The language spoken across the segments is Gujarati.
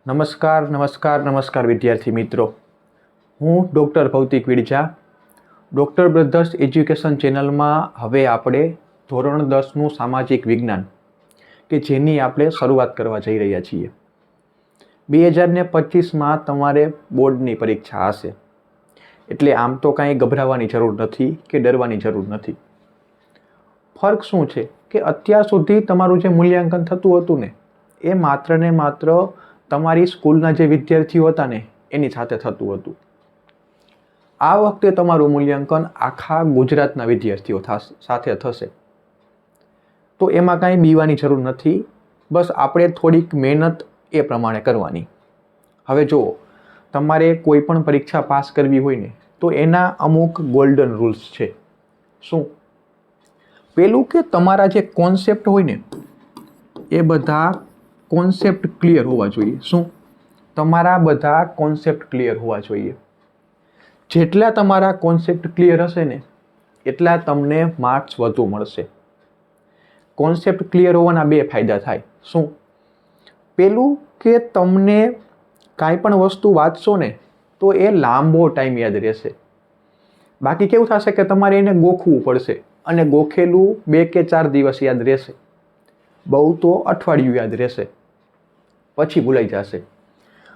નમસ્કાર નમસ્કાર નમસ્કાર વિદ્યાર્થી મિત્રો, હું ડૉક્ટર ભૌતિક વિડજા ડૉક્ટર બ્રધર્સ એજ્યુકેશન ચેનલમાં હવે આપણે ધોરણ 10નું સામાજિક વિજ્ઞાન કે જેની આપણે શરૂઆત કરવા જઈ રહ્યા છીએ. 2025માં તમારે બોર્ડની પરીક્ષા હશે, એટલે આમ તો કાંઈ ગભરાવાની જરૂર નથી કે ડરવાની જરૂર નથી. ફરક શું છે કે અત્યાર સુધી તમારું જે મૂલ્યાંકન થતું હતું ને એ માત્ર ને માત્ર તમારી સ્કૂલના જે વિદ્યાર્થીઓ હતા ને એની સાથે થતું હતું. આ વખતે તમારું મૂલ્યાંકન આખા ગુજરાતના વિદ્યાર્થીઓ સાથે થશે. તો એમાં કાંઈ બીવાની જરૂર નથી, બસ આપણે થોડીક મહેનત એ પ્રમાણે કરવાની. હવે જુઓ, તમારે કોઈ પણ પરીક્ષા પાસ કરવી હોય ને તો એના અમુક ગોલ્ડન રૂલ્સ છે. શું? પેલું કે તમારા જે કોન્સેપ્ટ હોય ને એ બધા કોન્સેપ્ટ ક્લિયર હોવા જોઈએ. શું? તમારા બધા કોન્સેપ્ટ ક્લિયર હોવા જોઈએ. જેટલા તમારા કોન્સેપ્ટ ક્લિયર હશે ને એટલા તમને માર્ક્સ વધુ મળશે. કોન્સેપ્ટ ક્લિયર હોવાના બે ફાયદા થાય. શું? પેલું કે તમને કાંઈ પણ વસ્તુ વાંચશો ને તો એ લાંબો ટાઈમ યાદ રહેશે. બાકી કેવું થશે કે તમારે એને ગોખવું પડશે અને ગોખેલું 2 કે 4 દિવસ યાદ રહેશે, બહુ તો અઠવાડિયું યાદ રહેશે, પછી ભૂલાઈ જશે.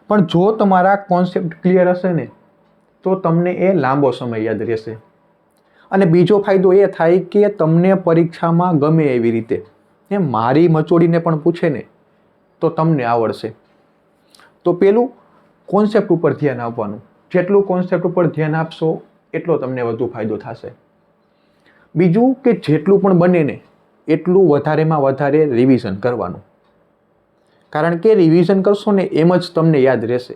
પણ જો તમારા કોન્સેપ્ટ ક્લિયર હશે ને તો તમને એ લાંબો સમય યાદ રહેશે. અને બીજો ફાયદો એ થાય કે તમને પરીક્ષામાં ગમે એવી રીતે એ મારી મચોડીને પણ પૂછે ને તો તમને આવડશે. તો પેલું કોન્સેપ્ટ ઉપર ધ્યાન આપવાનું. જેટલું કોન્સેપ્ટ ઉપર ધ્યાન આપશો એટલો તમને વધુ ફાયદો થશે. બીજું કે જેટલું પણ બને ને એટલું વધારેમાં વધારે રિવિઝન કરવાનું. કારણ કે રિવિઝન કરશો ને એમ જ તમને યાદ રહેશે.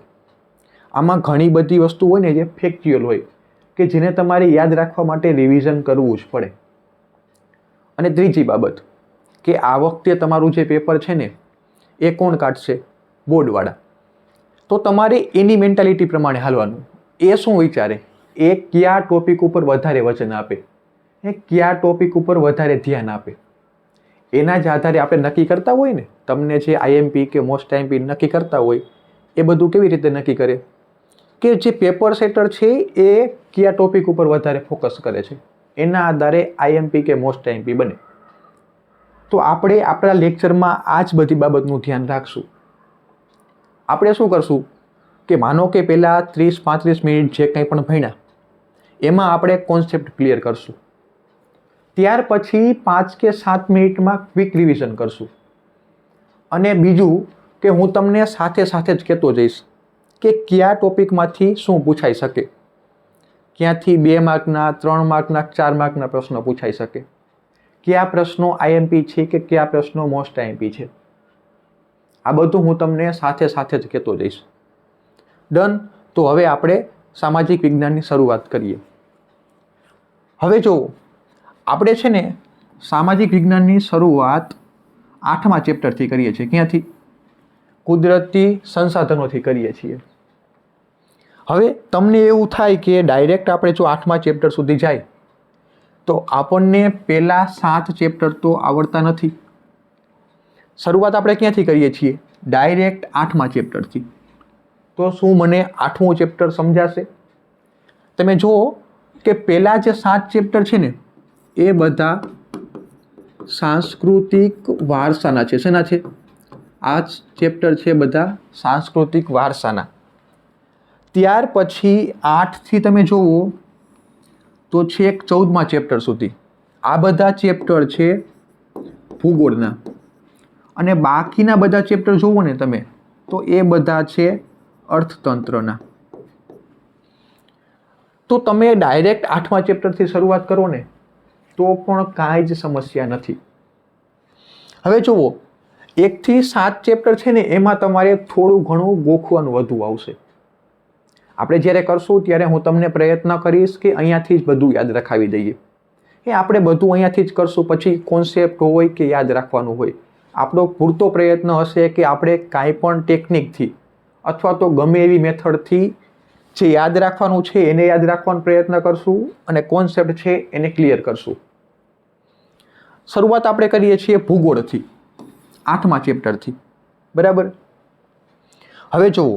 આમાં ઘણી બધી વસ્તુ હોય ને જે ફેક્ચ્યુઅલ હોય કે જેને તમારે યાદ રાખવા માટે રિવિઝન કરવું જ પડે. અને ત્રીજી બાબત કે આ વખતે તમારું જે પેપર છે ને એ કોણ કાઢશે? બોર્ડવાળા. તો તમારે એની મેન્ટાલિટી પ્રમાણે હાલવાનું. એ શું વિચારે? એ કયા ટોપિક ઉપર વધારે વચન આપે, એ કયા ટોપિક ઉપર વધારે ધ્યાન આપે, એના જ આધારે આપણે નક્કી કરતા હોય ને. તમને જે આઈએમપી કે મોસ્ટ આઈએમપી નક્કી કરતા હોય એ બધું કેવી રીતે નક્કી કરે કે જે પેપર સેટર છે એ કયા ટોપિક ઉપર વધારે ફોકસ કરે છે, એના આધારે આઈએમપી કે મોસ્ટ આઈએમપી બને. તો આપણે આપણા લેક્ચરમાં આ જ બધી બાબતનું ધ્યાન રાખશું. આપણે શું કરશું કે માનો કે પહેલાં 30-35 મિનિટ જે કંઈ પણ ભણ્યા એમાં આપણે કોન્સેપ્ટ ક્લિયર કરશું. ત્યાર પછી 5 કે 7 મિનિટમાં ક્વિક રિવિઝન કરશું. અને બીજું કે હું તમને સાથે સાથે જ કહેતો જઈશ કે કયા ટોપિકમાંથી શું પૂછાઈ શકે, ક્યાંથી 2 માર્કના, 3 માર્કના, 4 માર્કના પ્રશ્નો પૂછાઈ શકે, કયા પ્રશ્નો આઈએમપી છે કે કયા પ્રશ્નો મોસ્ટ આઈએમપી છે. આ બધું હું તમને સાથે સાથે જ કહેતો જઈશ. ડન. તો હવે આપણે સામાજિક વિજ્ઞાનની શરૂઆત કરીએ. હવે જો આપણે છે ને સામાજિક વિજ્ઞાનની શરૂઆત 8મા ચેપ્ટરથી કરીએ છીએ. ક્યાંથી? કુદરતી સંસાધનોથી કરીએ છીએ. હવે તમને એવું થાય કે ડાયરેક્ટ આપણે જો 8મા ચેપ્ટર સુધી જાય તો આપણને પહેલા 7 ચેપ્ટર તો આવડતા નથી. શરૂઆત આપણે ક્યાંથી કરીએ છીએ? ડાયરેક્ટ 8મા ચેપ્ટરથી. તો શું મને 8મું ચેપ્ટર સમજાશે? તમે જુઓ કે પહેલા જે 7 ચેપ્ટર છે ને એ બધા સાંસ્કૃતિક વારસાના છે. શેના છે? આ ચેપ્ટર છે બધા સાંસ્કૃતિક વારસાના. ત્યાર પછી 8થી તમે જુઓ તો છેક 14મા ચેપ્ટર સુધી આ બધા ચેપ્ટર છે ભૂગોળના. અને બાકીના બધા ચેપ્ટર જુઓ ને તમે તો એ બધા છે અર્થતંત્રના. તો તમે ડાયરેક્ટ 8મા ચેપ્ટરથી શરૂઆત કરો ને તો પણ કાંઈ જ સમસ્યા નથી. હવે જુઓ, 1 થી 7 ચેપ્ટર છે ને એમાં તમારે થોડું ઘણું ગોખવાનું વધુ આવશે. આપણે જ્યારે કરશું ત્યારે હું તમને પ્રયત્ન કરીશ કે અહીંયાથી જ બધું યાદ રખાવી દઈએ. એ આપણે બધું અહીંયાથી જ કરશું. પછી કોન્સેપ્ટ હોય કે યાદ રાખવાનું હોય, આપણો પૂરતો પ્રયત્ન હશે કે આપણે કાંઈ પણ ટેકનિકથી અથવા તો ગમે એવી મેથડથી જે યાદ રાખવાનું છે એને યાદ રાખવાનો પ્રયત્ન કરશું અને કોન્સેપ્ટ છે એને ક્લિયર કરશું. શરૂઆત આપણે કરીએ છીએ ભૂગોળથી, 8મા ચેપ્ટરથી. બરાબર? હવે જુઓ,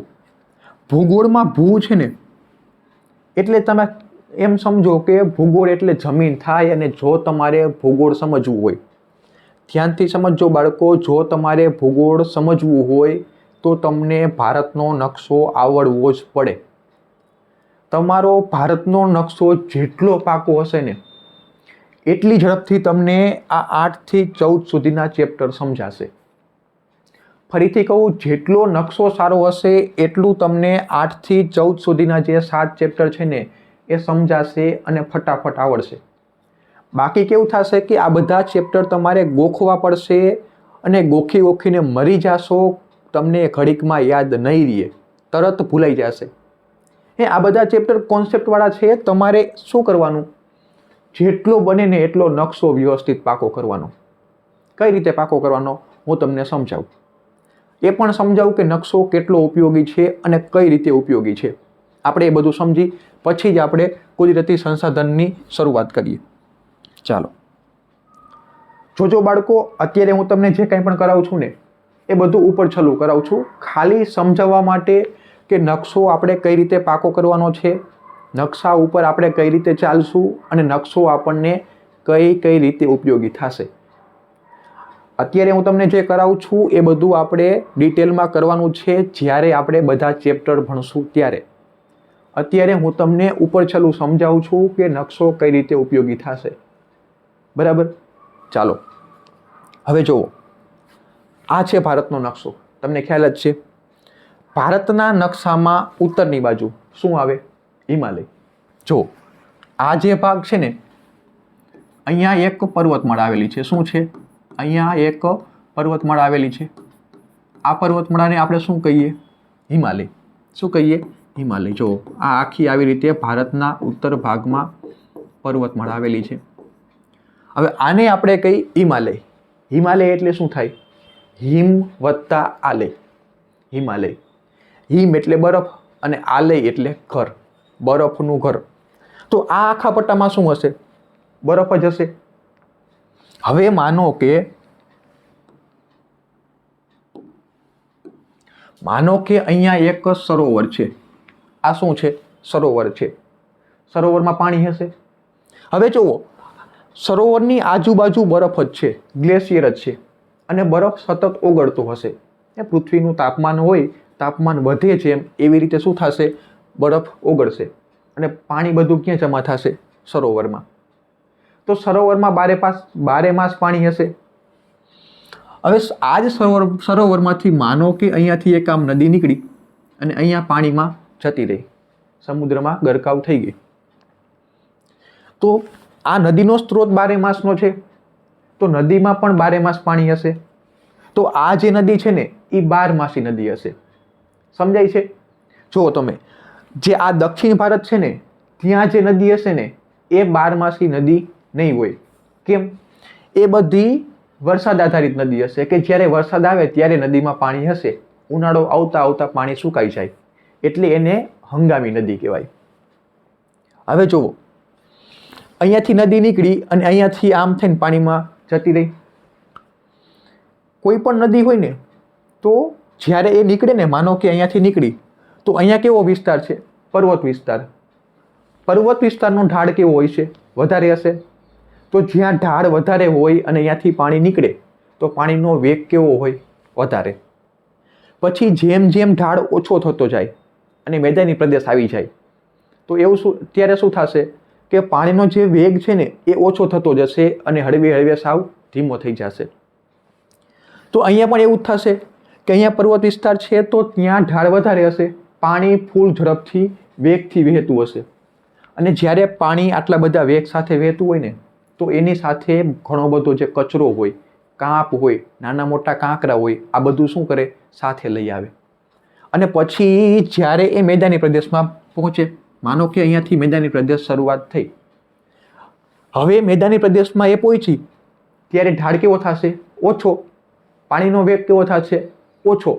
ભૂગોળમાં ભૂ છે ને એટલે તમે એમ સમજો કે ભૂગોળ એટલે જમીન થાય. અને જો તમારે ભૂગોળ સમજવું હોય, ધ્યાનથી સમજો બાળકો, જો તમારે ભૂગોળ સમજવું હોય તો તમને ભારતનો નકશો આવડવો જ પડે. તમારો ભારતનો નકશો જેટલો પાકો હશે ને એટલી ઝડપથી તમને આ 8 થી 14 સુધીના ચેપ્ટર સમજાશે. ફરીથી કહું, જેટલો નકશો સારો હશે એટલું તમને 8 થી 14 સુધીના જે 7 ચેપ્ટર છે ને એ સમજાશે અને ફટાફટ આવડશે. બાકી કેવું થશે કે આ બધા ચેપ્ટર તમારે ગોખવા પડશે અને ગોખીને મરી જાશો. તમને ઘડીકમાં યાદ નહીં રહે, તરત ભૂલાઈ જશે. આ બધા ચેપ્ટર કોન્સેપ્ટવાળા છે. તમારે શું કરવાનું, જેટલો બને ને એટલો નકશો વ્યવસ્થિત પાકો કરવાનો. કઈ રીતે પાકો કરવાનો હું તમને સમજાવું. એ પણ સમજાવું કે નકશો કેટલો ઉપયોગી છે અને કઈ રીતે ઉપયોગી છે. આપણે એ બધું સમજી પછી જ આપણે કુદરતી સંસાધનની શરૂઆત કરીએ. ચાલો જોજો બાળકો, અત્યારે હું તમને જે કંઈ પણ કરાવું છું ને એ બધું ઉપર છલું કરાવું છું, ખાલી સમજાવવા માટે કે નકશો આપણે કઈ રીતે પાકો કરવાનો છે, નકશા ઉપર આપણે કઈ રીતે ચાલશું અને નકશો આપણને કઈ રીતે ઉપયોગી થશે. અત્યારે હું તમને જે કરાવું છું એ બધું આપણે ડિટેલમાં કરવાનું છે જ્યારે આપણે બધા ચેપ્ટર ભણશું ત્યારે. અત્યારે હું તમને ઉપર છલું સમજાવું છું કે નકશો કઈ રીતે ઉપયોગી થશે. બરાબર? ચાલો હવે જુઓ, આ છે ભારતનો નકશો. તમને ખ્યાલ જ છે, ભારતના નકશામાં ઉત્તરની બાજુ શું આવે? હિમાલય. જો આ જે ભાગ છે ને, અહીંયા એક પર્વતમાળા આવેલી છે. શું છે? અહીંયા એક પર્વતમાળા આવેલી છે. આ પર્વતમાળાને આપણે શું કહીએ? હિમાલય. શું કહીએ? હિમાલય. જો આ આખી આવી રીતે ભારતના ઉત્તર ભાગમાં પર્વતમાળા આવેલી છે. હવે આને આપણે કહીએ હિમાલય. હિમાલય એટલે શું થાય? હિમ વત્તા આલય. હિમાલય. હિમ એટલે બરફ અને આલય એટલે ઘર, બરફનું ઘર. તો આ આખા પટ્ટામાં શું હશે? બરફ જ હશે. હવે માનો કે અહીંયા એક સરોવર છે. આ શું છે? સરોવર છે. સરોવરમાં પાણી હશે. હવે જુઓ, સરોવરની આજુબાજુ બરફ જ છે, ગ્લેશિયર જ છે અને બરફ સતત ઓગળતો હશે. એ પૃથ્વીનું તાપમાન હોય, તાપમાન વધે છે એવી રીતે શું થશે? બરફ ઓગળશે અને પાણી બધું ક્યાં જમા થશે? સરોવરમાં. તો સરોવરમાં બારે માસ પાણી હશે. હવે આ જ સરોવરમાંથી માનો કે અહીંયાથી એક આમ નદી નીકળી અને અહીંયા પાણીમાં જતી રહી, સમુદ્રમાં ગરકાવ થઈ ગઈ. તો આ નદીનો સ્ત્રોત બારે માસનો છે, તો નદીમાં પણ બારે માસ પાણી હશે. તો આ જે નદી છે ને એ 12 માસી નદી હશે. સમજાય છે? જુઓ તમે, જે આ દક્ષિણ ભારત છે ને ત્યાં જે નદી હશે ને એ 12 માસી નદી નહીં હોય. કેમ? એ બધી વરસાદ આધારિત નદી હશે કે જ્યારે વરસાદ આવે ત્યારે નદીમાં પાણી હશે, ઉનાળો આવતા આવતા પાણી સુકાઈ જાય, એટલે એને હંગામી નદી કહેવાય. હવે જુઓ, અહીંયાથી નદી નીકળી અને અહીંયાથી આમ થઈને પાણીમાં જતી રહી. કોઈ પણ નદી હોય ને તો જ્યારે એ નીકળે ને, માનો કે અહીંયાથી નીકળી તો અહીંયા કેવો વિસ્તાર છે? પર્વત વિસ્તાર. પર્વત વિસ્તારનો ઢાળ કેવો હોય છે? વધારે હશે. તો જ્યાં ઢાળ વધારે હોય અને અહીંયાથી પાણી નીકળે તો પાણીનો વેગ કેવો હોય? વધારે. પછી જેમ જેમ ઢાળ ઓછો થતો જાય અને મેદાની પ્રદેશ આવી જાય તો ત્યારે શું થશે કે પાણીનો જે વેગ છે ને એ ઓછો થતો જશે અને હળવે સાવ ધીમો થઈ જશે. તો અહીંયા પણ એવું જ થશે કે અહીંયા પર્વત વિસ્તાર છે તો ત્યાં ઢાળ વધારે હશે, પાણી ફૂલ ઝડપથી વેગથી વહેતું હશે. અને જ્યારે પાણી આટલા બધા વેગ સાથે વહેતું હોય ને તો એની સાથે ઘણો બધો જે કચરો હોય, કાંપ હોય, નાના મોટા કાંકરા હોય, આ બધું શું કરે? સાથે લઈ આવે. અને પછી જ્યારે એ મેદાની પ્રદેશમાં પહોંચે, માનો કે અહીંયાથી મેદાની પ્રદેશ શરૂઆત થઈ, હવે મેદાની પ્રદેશમાં એ પહોંચી ત્યારે ઢાળ કેવો થશે? ઓછો. પાણીનો વેગ કેવો થશે? ઓછો.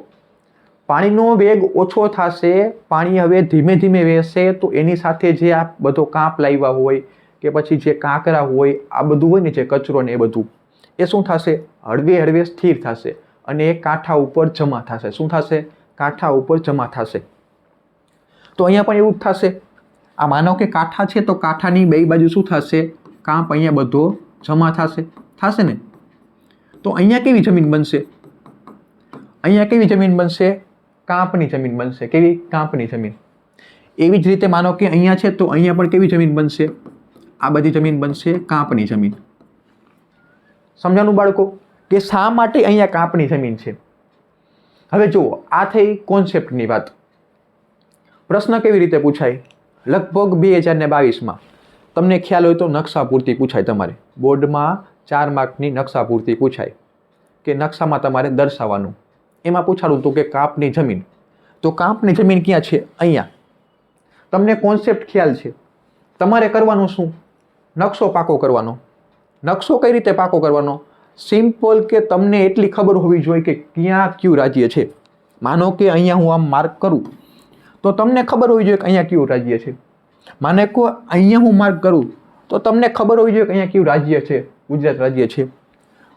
પાણીનો વેગ ઓછો થશે, પાણી હવે ધીમે ધીમે વહેશે તો એની સાથે જે આ બધો કાંપ લાવ્યા હોય કે પછી જે કાંકરા હોય, આ બધું હોય ને, જે કચરો ને એ બધું, એ શું થશે? હળવે સ્થિર થશે અને એ કાંઠા ઉપર જમા થશે. શું થશે? કાંઠા ઉપર જમા થશે. તો અહીંયા પણ એવું જ થશે. આ માનો કે કાંઠા છે તો કાંઠાની બે બાજુ શું થશે? કાંપ અહીંયા બધો જમા થશે ને. તો અહીંયા કેવી જમીન બનશે? અહીંયા કેવી જમીન બનશે? કાંપની જમીન બનશે. કેવી? કાંપની જમીન. એવી જ રીતે માનો કે અહીંયા છે તો અહીંયા પણ કેવી જમીન બનશે? આ બધી જમીન બનશે કાંપની જમીન. સમજાણું બાળકો કે શા માટે અહીંયા કાંપની જમીન છે? હવે જુઓ, આ થઈ કોન્સેપ્ટની વાત. પ્રશ્ન કેવી રીતે પૂછાય? લગભગ 2022માં તમને ખ્યાલ હોય તો નકશા પૂર્તિ પૂછાય. તમારે બોર્ડમાં 4 માર્કની નકશા પૂર્તિ પૂછાય કે નકશામાં તમારે દર્શાવવાનું. એમાં પૂછાડું હતું કે કાંપની જમીન. તો કાંપની જમીન ક્યાં છે? અહીંયા. તમને કોન્સેપ્ટ ખ્યાલ છે. તમારે કરવાનું શું? નકશો પાકો કરવાનો. નકશો કઈ રીતે પાકો કરવાનો? સિમ્પલ કે તમને એટલી ખબર હોવી જોઈએ કે ક્યાં કયું રાજ્ય છે. માનો કે અહીંયા હું આમ માર્ક કરું તો તમને ખબર હોવી જોઈએ કે અહીંયા કયું રાજ્ય છે. માને કહો અહીંયા હું માર્ક કરું તો તમને ખબર હોવી જોઈએ કે અહીંયા કયું રાજ્ય છે. ગુજરાત રાજ્ય છે.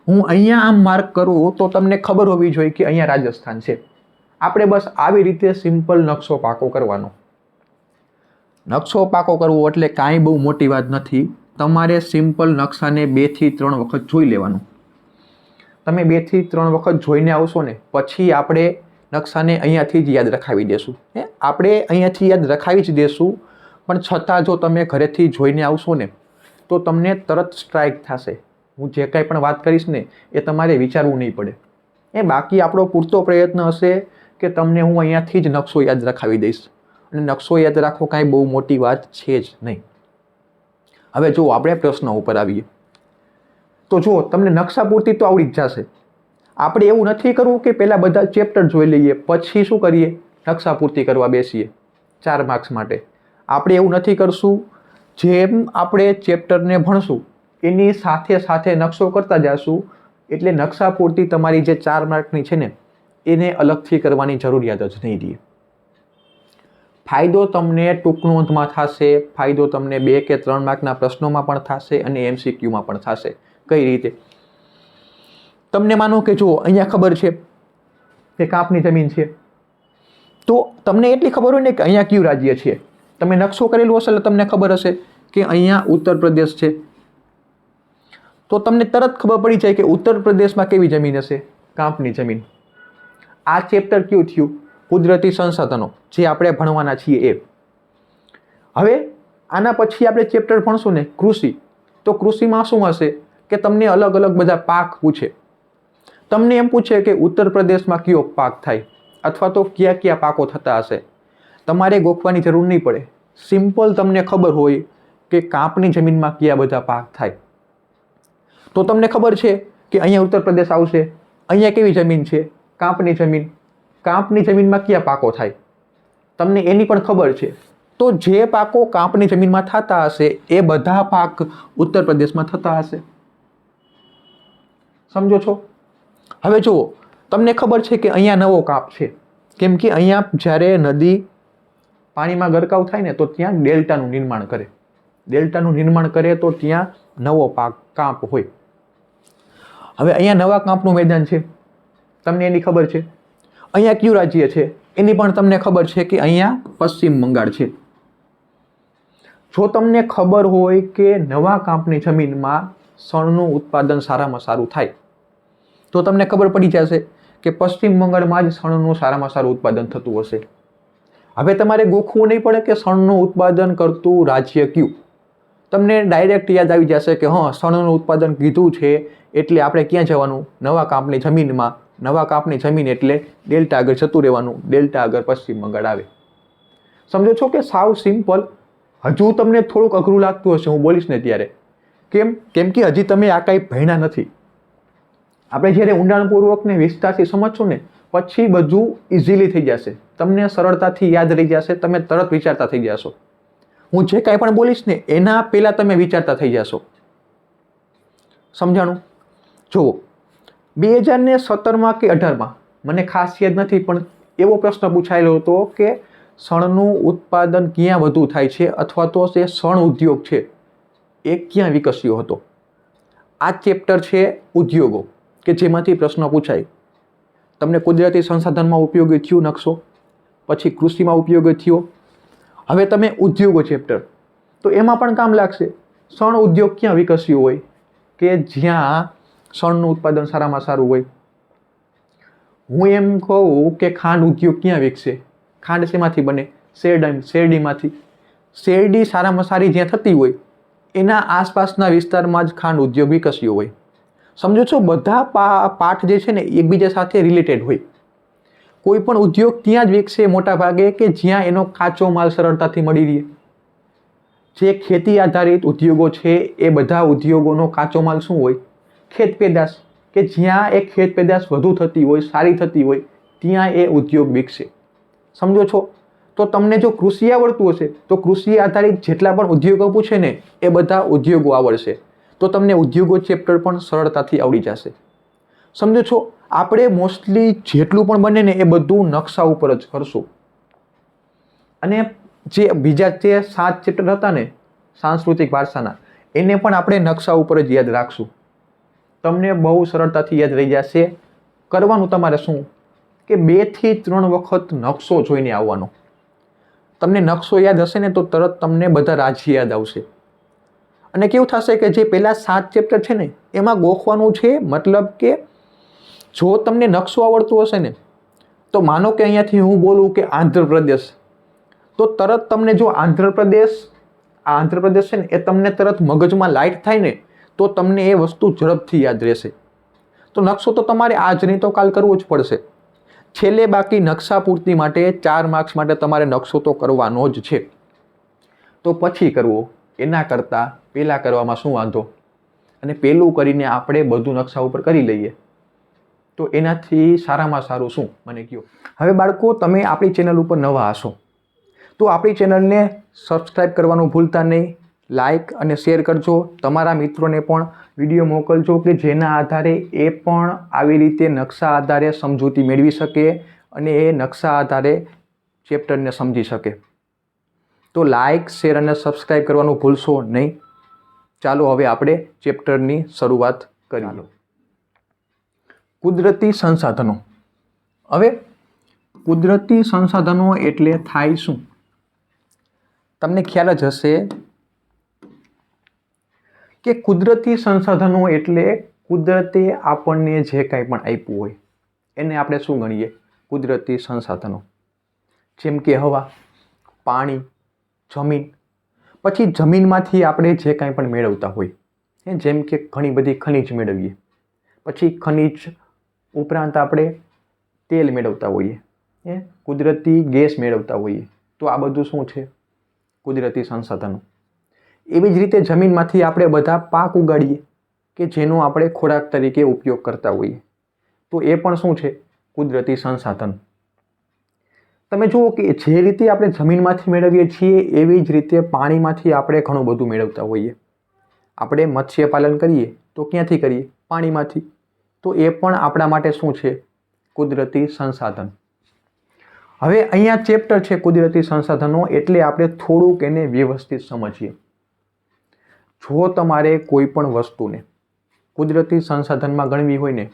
હું અહીંયા આમ માર્ક કરું તો તમને ખબર હોવી જોઈએ કે અહીંયા રાજસ્થાન છે. આપણે બસ આવી રીતે સિમ્પલ નકશો પાકો કરવાનો. નકશો પાકો કરવો એટલે કાંઈ બહુ મોટી વાત નથી. તમારે સિમ્પલ નકશાને 2 થી 3 વખત જોઈ લેવાનું. તમે 2 થી 3 વખત જોઈને આવશો ને પછી આપણે નકશાને અહીંયાથી જ યાદ રખાવી દેશું. આપણે અહીંયાથી યાદ રખાવી જ દેશું, પણ છતાં જો તમે ઘરેથી જોઈને આવશો ને તો તમને તરત સ્ટ્રાઇક થશે. હું જે કાંઈ પણ વાત કરીશ ને એ તમારે વિચારવું નહીં પડે. બાકી આપણો પૂરતો પ્રયત્ન હશે કે તમને હું અહીંયાથી જ નકશો યાદ રખાવી દઈશ. અને નકશો યાદ રાખવો કાંઈ બહુ મોટી વાત છે જ નહીં. હવે જુઓ, આપણે પ્રશ્ન ઉપર આવીએ. તો જુઓ, તમને નકશા પૂરતી તો આવડી જ જશે. આપણે એવું નથી કરવું કે પહેલાં બધા ચેપ્ટર જોઈ લઈએ પછી શું કરીએ? નકશા પૂર્તિ કરવા બેસીએ 4 માર્ક્સ માટે. આપણે એવું નથી કરશું. જેમ આપણે ચેપ્ટરને ભણશું એની સાથે સાથે નકશો કરતા જશું. એટલે નકશા પૂર્તિ તમારી જે 4 માર્કની છે ને એને અલગથી કરવાની જરૂરિયાત જ નહીં રહે. ફાયદો તમને ટૂંક નોંધમાં થશે. ફાયદો તમને 2 કે 3 માર્કના પ્રશ્નોમાં પણ થશે અને MCQમાં પણ થશે. કઈ રીતે? તમને માનો કે જુઓ, અહીંયા ખબર છે કે કાંપની જમીન છે, તો તમને એટલી ખબર હોય ને કે અહીંયા કયું રાજ્ય છે. તમે નકશો કરેલું હશે એટલે તમને ખબર હશે કે અહીંયા ઉત્તર પ્રદેશ છે. તો તમને તરત ખબર પડી જાય કે ઉત્તર પ્રદેશમાં કેવી જમીન હશે? કાંપની જમીન. આ ચેપ્ટર કયું થયું? કુદરતી સંસાધનો, જે આપણે ભણવાના છીએ એ. હવે આના પછી આપણે ચેપ્ટર ભણશું ને કૃષિ. તો કૃષિમાં શું હશે કે તમને અલગ અલગ બધા પાક પૂછે. તમને એમ પૂછે કે ઉત્તર પ્રદેશમાં કયો પાક થાય અથવા તો કયા કયા પાકો થતા હશે. તમારે ગોખવાની જરૂર નહીં પડે. સિમ્પલ તમને ખબર હોય કે કાંપની જમીનમાં કયા બધા પાક થાય. તો તમને ખબર છે કે અહીંયા ઉત્તર પ્રદેશ આવશે. અહીંયા કેવી જમીન છે? કાંપની જમીન. કાંપની જમીનમાં કયા પાકો થાય તમને એની પણ ખબર છે. તો જે પાકો કાંપની જમીનમાં થતા હશે એ બધા પાક ઉત્તર પ્રદેશમાં થતા હશે. સમજો છો? હવે જુઓ, તમને ખબર છે કે અહીંયા નવો કાંપ છે. કેમ કે અહીંયા જ્યારે નદી પાણીમાં ગરકાવ થાય ને તો ત્યાં ડેલ્ટાનું નિર્માણ કરે. ડેલ્ટાનું નિર્માણ કરે તો ત્યાં નવો કાંપ હોય. હવે અહીંયા નવા કાંપનું મેદાન છે. તમને એની ખબર છે. અહીંયા કયું રાજ્ય છે એની પણ તમને ખબર છે કે અહીંયા પશ્ચિમ બંગાળ છે. જો તમને ખબર હોય કે નવા કાંપની જમીનમાં શણનું ઉત્પાદન સારામાં સારું થાય તો તમને ખબર પડી જશે કે પશ્ચિમ બંગાળમાં જ શણનું સારામાં સારું ઉત્પાદન થતું હશે. હવે તમારે ગોખવું નહીં પડે કે શણનું ઉત્પાદન કરતું રાજ્ય કયું. તમને ડાયરેક્ટ યાદ આવી જશે કે હા, શણનું ઉત્પાદન કીધું છે એટલે આપણે ક્યાં જવાનું? નવા કાંપની જમીનમાં. નવા કાંપની જમીન એટલે ડેલ્ટા આગળ જતું રહેવાનું. ડેલ્ટા આગળ પશ્ચિમ બંગાળ આવે. સમજો છો કે સાવ સિમ્પલ. હજુ તમને થોડુંક અઘરું લાગતું હશે હું બોલીશ ને ત્યારે. કેમ કે હજી તમે આ કાંઈ ભણ્યા નથી. આપણે જ્યારે ઊંડાણપૂર્વક ને વિસ્તારથી સમજશું ને પછી બધું ઇઝીલી થઈ જશે. તમને સરળતાથી યાદ રહી જશે. તમે તરત વિચારતા થઈ જશો. હું જે કાંઈ પણ બોલીશ ને એના પહેલાં તમે વિચારતા થઈ જશો. સમજાણું? જુઓ, 2017માં કે 18માં મને ખાસ યાદ નથી પણ એવો પ્રશ્ન પૂછાયેલો હતો કે શણનું ઉત્પાદન ક્યાં વધુ થાય છે અથવા તો જે શણ ઉદ્યોગ છે એ ક્યાં વિકસ્યો હતો. આ ચેપ્ટર છે ઉદ્યોગો કે જેમાંથી પ્રશ્ન પૂછાય. તમને કુદરતી સંસાધનમાં ઉપયોગી થયો નકશો, પછી કૃષિમાં ઉપયોગી થયો. હવે તમે ઉદ્યોગો ચેપ્ટર, તો એમાં પણ કામ લાગશે. શણ ઉદ્યોગ ક્યાં વિકસ્યું હોય કે જ્યાં શણનું ઉત્પાદન સારામાં સારું હોય. હું એમ કહું કે ખાંડ ઉદ્યોગ ક્યાં વિકસે? ખાંડ શેમાંથી બને? શેરડીમાંથી. શેરડી સારામાં સારી જ્યાં થતી હોય એના આસપાસના વિસ્તારમાં જ ખાંડ ઉદ્યોગ વિકસ્યો હોય. સમજો છો, બધા પાઠ જે છે ને એકબીજા સાથે રિલેટેડ હોય. કોઈ પણ ઉદ્યોગ ત્યાં જ વિકસે મોટા ભાગે કે જ્યાં એનો કાચો માલ સરળતાથી મળી રહે. જે ખેતી આધારિત ઉદ્યોગો છે એ બધા ઉદ્યોગોનો કાચો માલ શું હોય? ખેત પેદાશ. કે જ્યાં એ ખેત પેદાશ વધુ થતી હોય, સારી થતી હોય, ત્યાં એ ઉદ્યોગ વિકસે. સમજો છો? તો તમને જો કૃષિ આવડતું હશે તો કૃષિ આધારિત જેટલા પણ ઉદ્યોગો પૂછે ને એ બધા ઉદ્યોગો આવડશે, તો તમને ઉદ્યોગો ચેપ્ટર પણ સરળતાથી આવડી જશે. સમજો છો? આપણે મોસ્ટલી જેટલું પણ બને ને એ બધું નકશા ઉપર જ કરશું. અને જે બીજા જે 7 ચેપ્ટર હતા ને સાંસ્કૃતિક વારસાના, એને પણ આપણે નકશા ઉપર જ યાદ રાખશું. તમને બહુ સરળતાથી યાદ રહી જશે. કરવાનું તમારે શું કે 2 થી 3 વખત નકશો જોઈને આવવાનો. તમને નકશો યાદ હશે ને તો તરત તમને બધા રાજ્ય યાદ આવશે. અને કેવું થશે કે જે પહેલા 7 ચેપ્ટર છે ને એમાં ગોખવાનું છે. મતલબ કે જો તમને નકશો આવડતું હશે ને તો માનો કે અહીંયાથી હું બોલું કે આંધ્રપ્રદેશ, તો તરત તમને જો આંધ્રપ્રદેશ છે ને એ તમને તરત મગજમાં લાઇટ થાય ને તો તમને એ વસ્તુ ઝડપથી યાદ રહેશે. તો નકશો તો તમારે આજ નહીં તો કાલ કરવો જ પડશે. છેલ્લે બાકી નકશા પૂર્તિ માટે 4 માર્ક્સ માટે તમારે નકશો તો કરવાનો જ છે. તો પછી કરવો એના કરતાં પહેલાં કરવામાં શું વાંધો? અને પહેલું કરીને આપણે બધું નકશા ઉપર કરી લઈએ તો એનાથી સારામાં સારું શું મને કહો. હવે બાળકો, તમે આપણી ચેનલ ઉપર નવા હશો તો આપણી ચેનલને સબસ્ક્રાઈબ કરવાનું ભૂલતા નહીં. લાઇક અને શેર કરજો. તમારા મિત્રોને પણ વિડીયો મોકલજો કે જેના આધારે એ પણ આવી રીતે નકશા આધારે સમજૂતી મેળવી શકે અને એ નકશા આધારે ચેપ્ટરને સમજી શકે. તો લાઇક, શેર અને સબસ્ક્રાઈબ કરવાનું ભૂલશો નહીં. ચાલો હવે આપણે ચેપ્ટરની શરૂઆત કરીએ. કુદરતી સંસાધનો. હવે કુદરતી સંસાધનો એટલે થાય શું? તમને ખ્યાલ જ હશે કે કુદરતી સંસાધનો એટલે કુદરતે આપણને જે કાંઈ પણ આપ્યું હોય એને આપણે શું ગણીએ? કુદરતી સંસાધનો. જેમ કે હવા, પાણી, જમીન. પછી જમીનમાંથી આપણે જે કાંઈ પણ મેળવતા હોય, જેમ કે ઘણી બધી ખનિજ મેળવીએ. પછી ખનિજ ઉપરાંત આપણે તેલ મેળવતા હોઈએ, કુદરતી ગેસ મેળવતા હોઈએ. તો આ બધું શું છે? કુદરતી સંસાધનો. એવી જ રીતે જમીનમાંથી આપણે બધા પાક ઉગાડીએ કે જેનો આપણે ખોરાક તરીકે ઉપયોગ કરતા હોઈએ. તો એ પણ શું છે? કુદરતી સંસાધન. તમે જુઓ કે જે રીતે આપણે જમીનમાંથી મેળવીએ છીએ એવી જ રીતે પાણીમાંથી આપણે ઘણું બધું મેળવતા હોઈએ. આપણે મત્સ્યપાલન કરીએ તો ક્યાંથી કરીએ? પાણીમાંથી. તો એ પણ આપણા માટે શું છે? કુદરતી સંસાધન. હવે અહીંયા ચેપ્ટર છે કુદરતી સંસાધનો, એટલે આપણે થોડુંક એને વ્યવસ્થિત સમજીએ. જો તમારે કોઈ પણ વસ્તુને કુદરતી સંસાધનમાં ગણવી હોય ને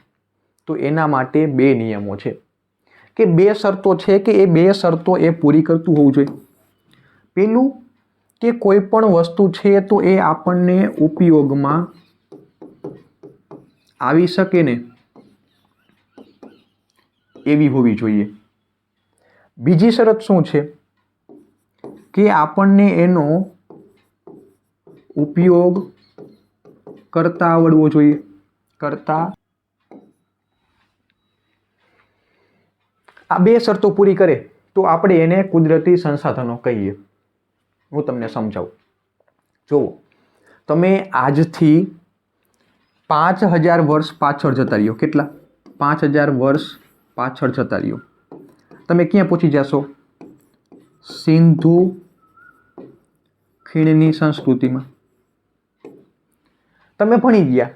તો એના માટે 2 નિયમો છે કે 2 શરતો છે કે એ 2 શરતો એ પૂરી કરતું હોવું જોઈએ. પેલું કે કોઈ પણ વસ્તુ છે તો એ આપણને ઉપયોગમાં આવી શકે ને એવી હોવી જોઈએ. બીજી શરત શું છે કે આપણને એનો ઉપયોગ કરતા આવડવો જોઈએ. આ 2 શરતો પૂરી કરે તો આપણે એને કુદરતી સંસાધનો કહીએ. હું તમને સમજાવું. જુઓ, તમે આજથી 5000 વર્ષ પાછળ જતા રહ્યો. કેટલા? 5000 વર્ષ પાછળ જતા રહ્યો. તમે ક્યાં પહોંચી જશો? સિંધુ ખીણની સંસ્કૃતિમાં. તમે ભણી ગયા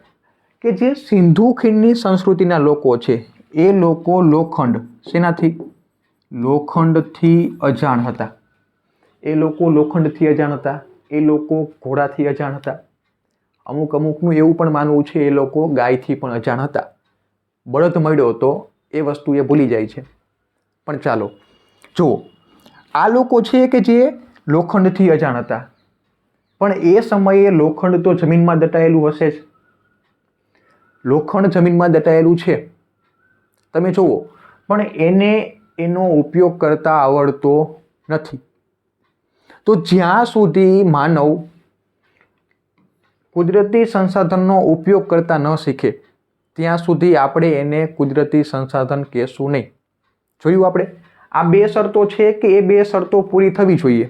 કે જે સિંધુ ખીણની સંસ્કૃતિના લોકો છે એ લોકો લોખંડ શેનાથી? લોખંડથી અજાણ હતા. એ લોકો ઘોડાથી અજાણ હતા. અમુકનું એવું પણ માનવું છે એ લોકો ગાયથી પણ અજાણ હતા. બળદ મળ્યો હતો એ વસ્તુ એ ભૂલી જાય છે. પણ ચાલો જુઓ, આ લોકો છે કે જે લોખંડથી અજાણ હતા, પણ એ સમયે લોખંડ તો જમીનમાં દટાયેલું હશે જ. લોખંડ જમીનમાં દટાયેલું છે, તમે જુઓ, પણ એને એનો ઉપયોગ કરતા આવડતો નથી. તો જ્યાં સુધી માનવ કુદરતી સંસાધનનો ઉપયોગ કરતા ન શીખે ત્યાં સુધી આપણે એને કુદરતી સંસાધન કહેશું નહીં. જોયું આપણે, આ 2 શરતો છે કે એ 2 શરતો પૂરી થવી જોઈએ.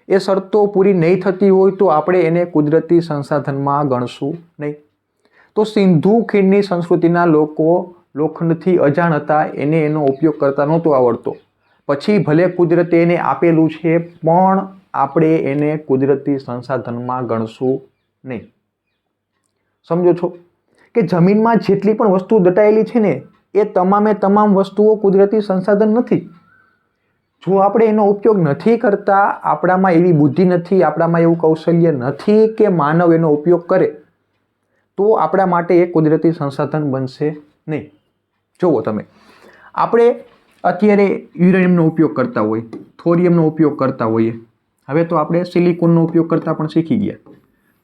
એ શરતો પૂરી નહીં થતી હોય તો આપણે એને કુદરતી સંસાધનમાં ગણશું નહીં. તો સિંધુ ખીણની સંસ્કૃતિના લોકો લોખંડથી અજાણ હતા, એને એનો ઉપયોગ કરતા નહોતો આવડતો. પછી ભલે કુદરતે એને આપેલું છે, પણ આપણે એને કુદરતી સંસાધનમાં ગણશું નહીં. સમજો છો કે જમીનમાં જેટલી પણ વસ્તુ દટાયેલી છે ને, એ તમામે તમામ વસ્તુઓ કુદરતી સંસાધન નથી. જો આપણે એનો ઉપયોગ નથી કરતા, આપણામાં એવી બુદ્ધિ નથી, આપણામાં એવું કૌશલ્ય નથી કે માનવ એનો ઉપયોગ કરે, તો આપણા માટે એ કુદરતી સંસાધન બનશે નહીં. જુઓ તમે, આપણે અત્યારે યુરેનિયમનો ઉપયોગ કરતા હોઈએ, થોરિયમનો ઉપયોગ કરતા હોઈએ, હવે તો આપણે સિલિકોનનો ઉપયોગ કરતા પણ શીખી ગયા.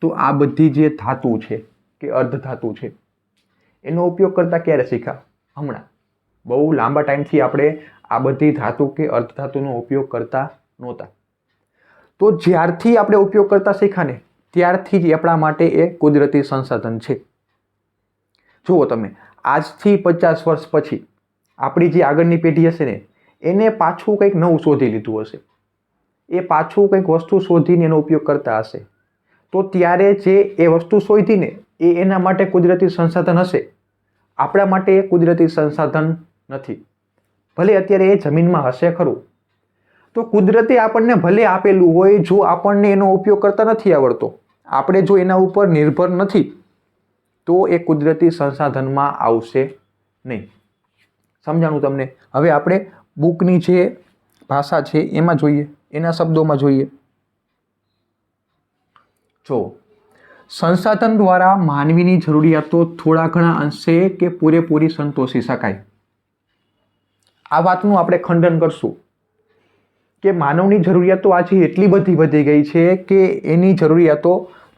તો આ બધી જે ધાતુ છે કે અર્ધધાતુ છે, એનો ઉપયોગ કરતા ક્યારે શીખ્યા? હમણાં. બહુ લાંબા ટાઈમથી આપણે આ બધી ધાતુ કે અર્ધધાતુનો ઉપયોગ કરતા નહોતા. તો જ્યારથી આપણે ઉપયોગ કરતા શીખ્યા ને, ત્યારથી જ આપણા માટે એ કુદરતી સંસાધન છે. જુઓ તમે, આજથી 50 વર્ષ પછી આપણી જે આગળની પેઢી હશે ને, એને પાછું કંઈક નવું શોધી લીધું હશે. એ પાછું કંઈક વસ્તુ શોધીને એનો ઉપયોગ કરતા હશે. તો ત્યારે જે એ વસ્તુ શોધીને એ એના માટે કુદરતી સંસાધન હશે, આપણા માટે એ કુદરતી સંસાધન નથી. ભલે અત્યારે એ જમીનમાં હશે ખરું, તો કુદરતે આપણને ભલે આપેલું હોય, જો આપણને એનો ઉપયોગ કરતા નથી આવડતો, આપણે જો એના ઉપર નિર્ભર નથી, તો એ કુદરતી સંસાધનમાં આવશે નહીં. સમજાણું તમને? હવે આપણે બુકની જે ભાષા છે એમાં જોઈએ, એના શબ્દોમાં જોઈએ. જો સંસાધન દ્વારા માનવીની જરૂરિયાતો થોડા ઘણા અંશે કે પૂરેપૂરી સંતોષી શકાય. આ વાતનું આપણે ખંડન કરશું કે માનવની જરૂરિયાતો આજે એટલી બધી વધી ગઈ છે કે એની જરૂરિયાતો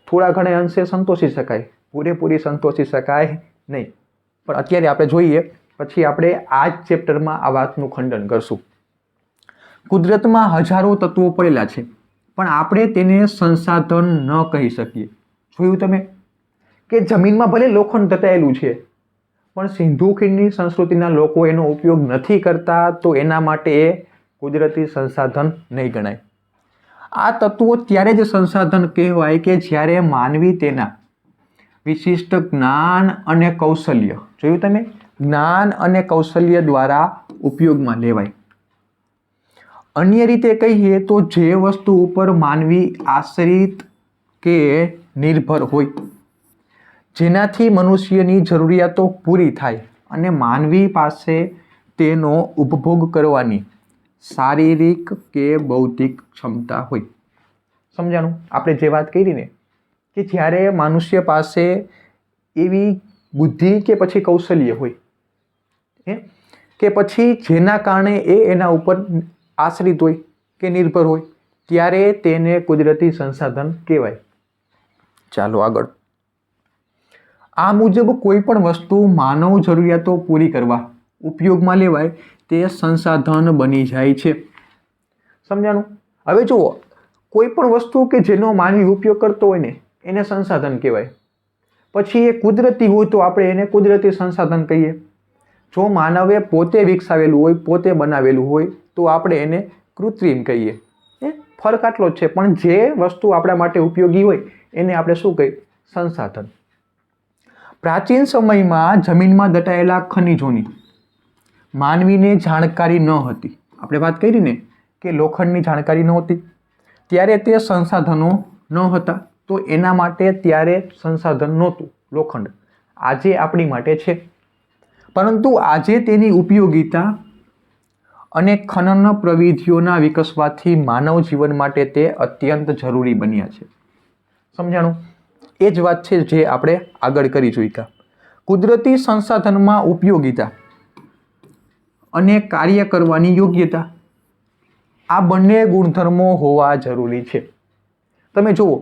થોડા ઘણા અંશે સંતોષી શકાય, પૂરેપૂરી સંતોષી શકાય નહીં. પણ અત્યારે આપણે જોઈએ, પછી આપણે આ જ ચેપ્ટરમાં આ વાતનું ખંડન કરશું. કુદરતમાં હજારો તત્વો પડેલા છે, પણ આપણે તેને સંસાધન ન કહી શકીએ. જોયું તમે કે જમીનમાં ભલે લોખંડ દટાયેલું છે, પણ સિંધુ ખીણની સંસ્કૃતિના લોકો એનો ઉપયોગ નથી કરતા, તો એના માટે એ કુદરતી સંસાધન નહીં ગણાય. આ તત્વો ત્યારે જ સંસાધન કહેવાય કે જ્યારે માનવી તેના વિશિષ્ટ જ્ઞાન અને કૌશલ્ય, જોયું તમે, જ્ઞાન અને કૌશલ્ય દ્વારા ઉપયોગમાં લેવાય. અન્ય રીતે કહીએ તો જે વસ્તુ ઉપર માનવી આશ્રિત કે નિર્ભર હોય, જેનાથી મનુષ્યની જરૂરિયાતો પૂરી થાય અને માનવી પાસે તેનો ઉપભોગ કરવાની શારીરિક કે બૌદ્ધિક ક્ષમતા હોય. સમજાણું? આપણે જે વાત કરી ને કે જ્યારે મનુષ્ય પાસે એવી બુદ્ધિ કે પછી કૌશલ્ય હોય કે પછી જેના કારણે એ એના ઉપર આશ્રિત હોય કે નિર્ભર હોય, ત્યારે તેને કુદરતી સંસાધન કહેવાય. ચાલો આગળ. આ મુજબ કોઈ પણ વસ્તુ માનવ જરૂરિયાતો પૂરી કરવા ઉપયોગમાં લેવાય તે સંસાધન બની જાય છે. સમજાણું? હવે જુઓ, કોઈ પણ વસ્તુ કે જેનો માનવી ઉપયોગ કરતો હોય ને, એને સંસાધન કહેવાય. પછી એ કુદરતી હોય તો આપણે એને કુદરતી સંસાધન કહીએ. જો માનવે પોતે વિકસાવેલું હોય, પોતે બનાવેલું હોય, તો આપણે એને કૃત્રિમ કહીએ. ફરક આટલો જ છે. પણ જે વસ્તુ આપણા માટે ઉપયોગી હોય એને આપણે શું કહીએ? સંસાધન. પ્રાચીન સમયમાં જમીનમાં દટાયેલા ખનિજોની માનવીને જાણકારી ન હતી. આપણે વાત કરી ને કે લોખંડની જાણકારી નહોતી, ત્યારે તે સંસાધનો ન હતા, તો એના માટે ત્યારે સંસાધન નહોતું લોખંડ. આજે આપણી માટે છે, પરંતુ આજે તેની ઉપયોગિતા અને ખનન પ્રવિધિઓના વિકસવાથી માનવ જીવન માટે તે અત્યંત જરૂરી બન્યા છે. સમજાણું? એ જ વાત છે જે આપણે આગળ કરી જોઈતા. કુદરતી સંસાધનમાં ઉપયોગિતા અને કાર્ય કરવાની યોગ્યતા, આ બંને ગુણધર્મો હોવા જરૂરી છે. તમે જુઓ